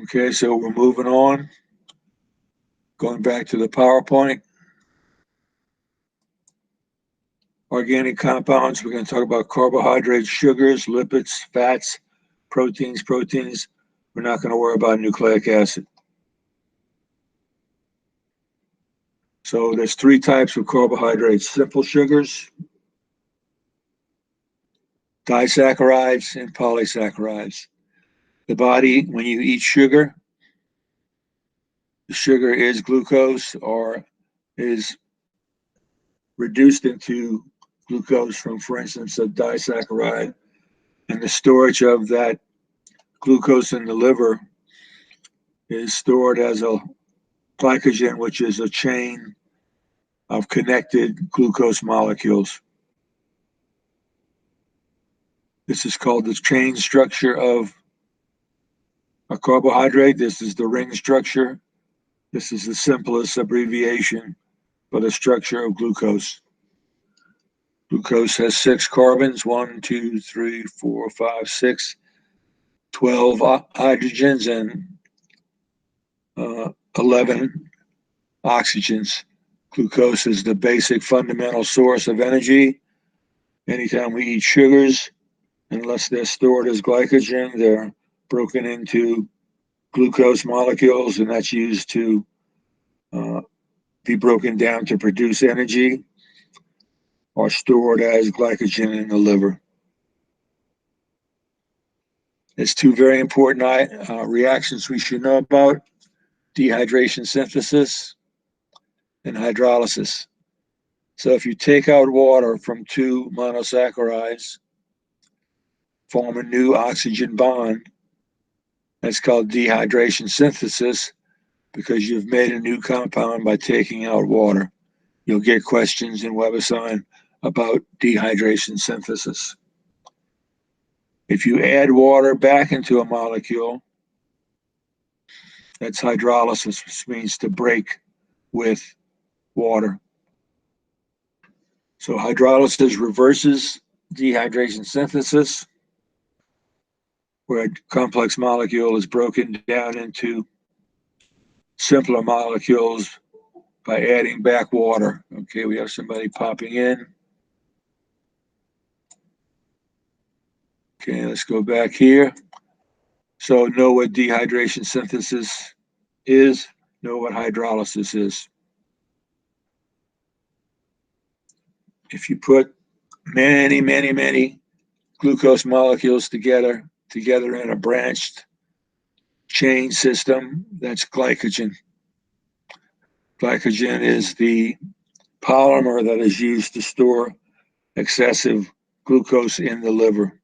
Okay, so we're moving on. Going back to the PowerPoint. Organic compounds, we're going to talk about carbohydrates, sugars, lipids, fats, proteins. We're not going to worry about nucleic acid. So there's three types of carbohydrates: simple sugars, disaccharides, and polysaccharides. The body, when you eat sugar, the sugar is glucose or is reduced into glucose from, for instance, a disaccharide, and the storage of that glucose in the liver is stored as a glycogen, which is a chain of connected glucose molecules. This is called the chain structure of a carbohydrate. This is the ring structure. This is the simplest abbreviation for the structure of glucose. Glucose has 6 carbons, 1, 2, 3, 4, 5, 6, 12 hydrogens, and 11 oxygens. Glucose is the basic fundamental source of energy. Anytime we eat sugars, unless they're stored as glycogen, they're broken into glucose molecules, and that's used to be broken down to produce energy or stored as glycogen in the liver. There's two very important reactions we should know about: dehydration synthesis and hydrolysis. So if you take out water from 2 monosaccharides, form a new oxygen bond, that's called dehydration synthesis, because you've made a new compound by taking out water. You'll get questions in WebAssign about dehydration synthesis. If you add water back into a molecule, that's hydrolysis, which means to break with water. So hydrolysis reverses dehydration synthesis, where a complex molecule is broken down into simpler molecules by adding back water. Okay, we have somebody popping in. Okay, let's go back here. So know what dehydration synthesis is, know what hydrolysis is. If you put many glucose molecules together in a branched chain system, that's glycogen. Glycogen is the polymer that is used to store excessive glucose in the liver.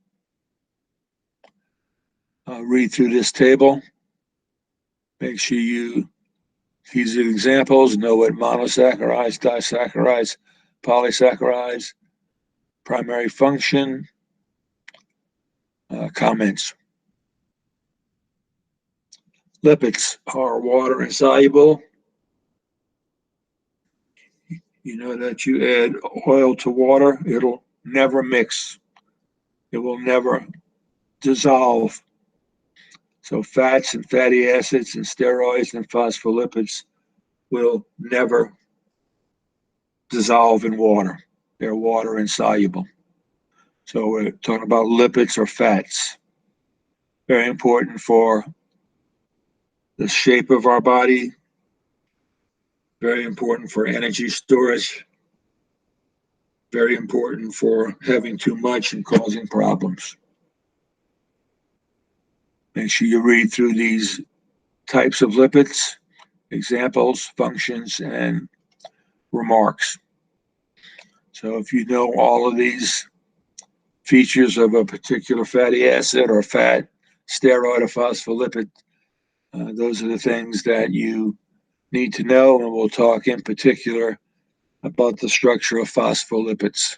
Read through this table. Make sure these are examples, know what monosaccharides, disaccharides, polysaccharides, primary function, comments. Lipids are water insoluble. You know that you add oil to water, it'll never mix. It will never dissolve. So fats and fatty acids and steroids and phospholipids will never dissolve in water. They're water insoluble. So we're talking about lipids or fats. Very important for the shape of our body. Very important for energy storage. Very important for having too much and causing problems. Make sure you read through these types of lipids, examples, functions, and remarks. So if you know all of these features of a particular fatty acid or fat, steroid or phospholipid, those are the things that you need to know, and we'll talk in particular about the structure of phospholipids.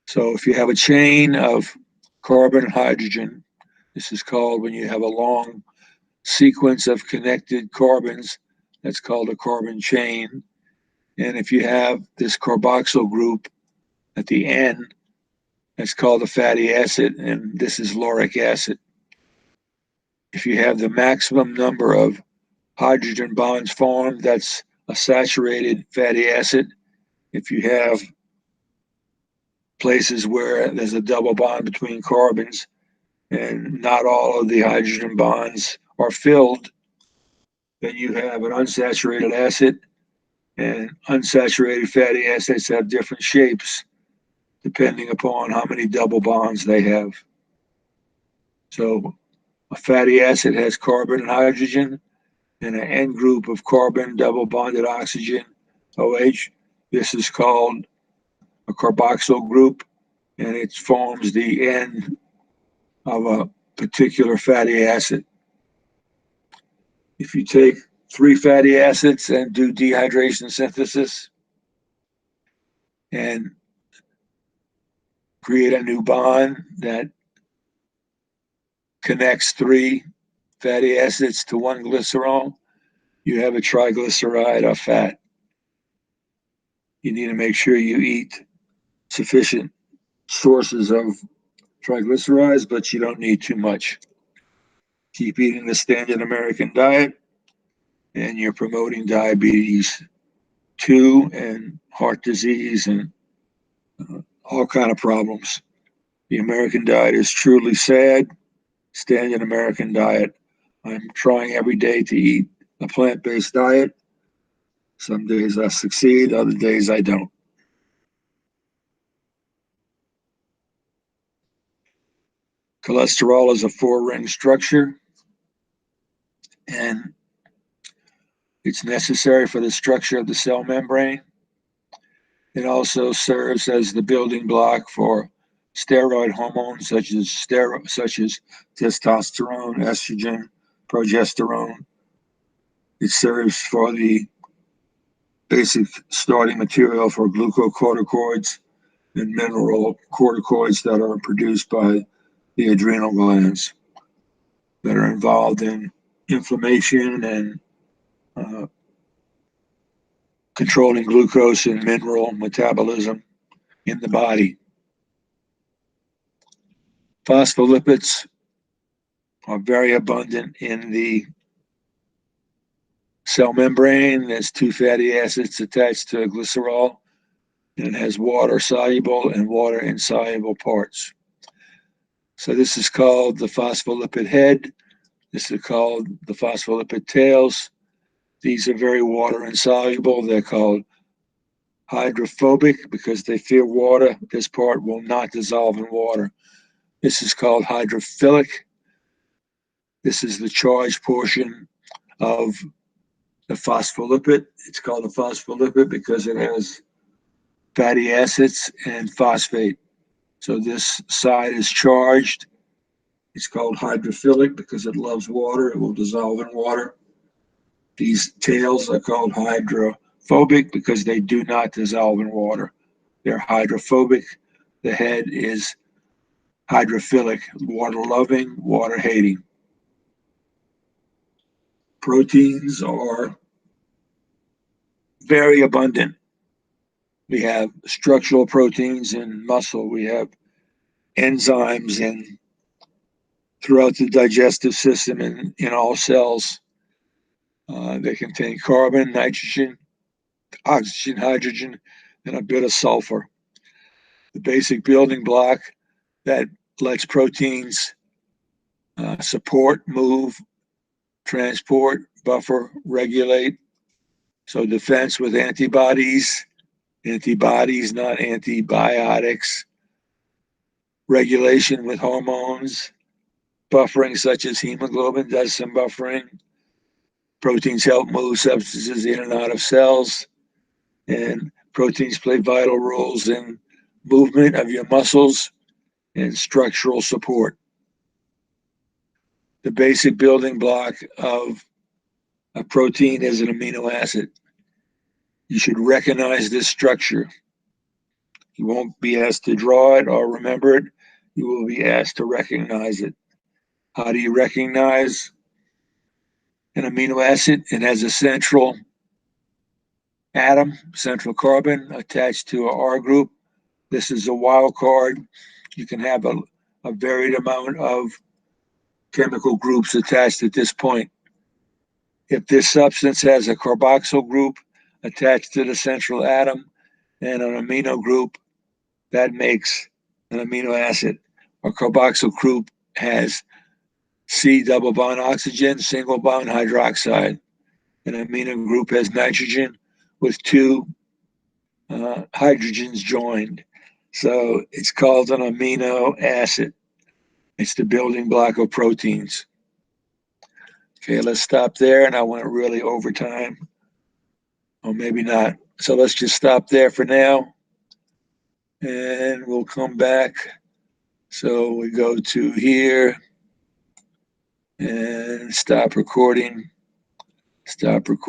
So if you have a chain of carbon and hydrogen, this is called, when you have a long sequence of connected carbons, that's called a carbon chain. And if you have this carboxyl group at the end, that's called a fatty acid, and this is lauric acid. If you have the maximum number of hydrogen bonds formed, that's a saturated fatty acid. If you have places where there's a double bond between carbons and not all of the hydrogen bonds are filled, then you have an unsaturated acid, and unsaturated fatty acids have different shapes depending upon how many double bonds they have. So a fatty acid has carbon and hydrogen and an N group of carbon double bonded oxygen, OH. This is called a carboxyl group, and it forms the N of a particular fatty acid. If you take 3 fatty acids and do dehydration synthesis and create a new bond that connects 3 fatty acids to 1 glycerol, you have a triglyceride of fat. You need to make sure you eat sufficient sources of triglycerides, but you don't need too much. Keep eating the standard American diet, and you're promoting diabetes 2 and heart disease and all kind of problems. The American diet is truly sad. Standard American diet. I'm trying every day to eat a plant-based diet. Some days I succeed, other days I don't. Cholesterol is a 4-ring structure, and it's necessary for the structure of the cell membrane. It also serves as the building block for steroid hormones such as testosterone, estrogen, progesterone. It serves for the basic starting material for glucocorticoids and mineral corticoids that are produced by the adrenal glands that are involved in inflammation and controlling glucose and mineral metabolism in the body. Phospholipids are very abundant in the cell membrane. There's 2 fatty acids attached to a glycerol, and it has water soluble and water insoluble parts. So this is called the phospholipid head. This is called the phospholipid tails. These are very water insoluble. They're called hydrophobic because they fear water. This part will not dissolve in water. This is called hydrophilic. This is the charged portion of the phospholipid. It's called a phospholipid because it has fatty acids and phosphate. So this side is charged. It's called hydrophilic because it loves water. It will dissolve in water. These tails are called hydrophobic because they do not dissolve in water. They're hydrophobic. The head is hydrophilic, water-loving, water-hating. Proteins are very abundant. We have structural proteins in muscle. We have enzymes throughout the digestive system and in all cells. They contain carbon, nitrogen, oxygen, hydrogen, and a bit of sulfur. The basic building block that lets proteins support, move, transport, buffer, regulate. So defense with antibodies, not antibiotics. Regulation with hormones, buffering such as hemoglobin does some buffering. Proteins help move substances in and out of cells, and proteins play vital roles in movement of your muscles and structural support. The basic building block of a protein is an amino acid. You should recognize this structure. You won't be asked to draw it or remember it. You will be asked to recognize it. How do you recognize an amino acid? It has a central atom, central carbon attached to an R group. This is a wild card. You can have a varied amount of chemical groups attached at this point. If this substance has a carboxyl group attached to the central atom and an amino group, that makes an amino acid. A carboxyl group has C double bond oxygen, single bond hydroxide. An amino group has nitrogen with two hydrogens joined. So it's called an amino acid. It's the building block of proteins. Okay, let's stop there. And I went really over time. Or maybe not. So let's just stop there for now. And we'll come back. So we go to here and stop recording. Stop recording.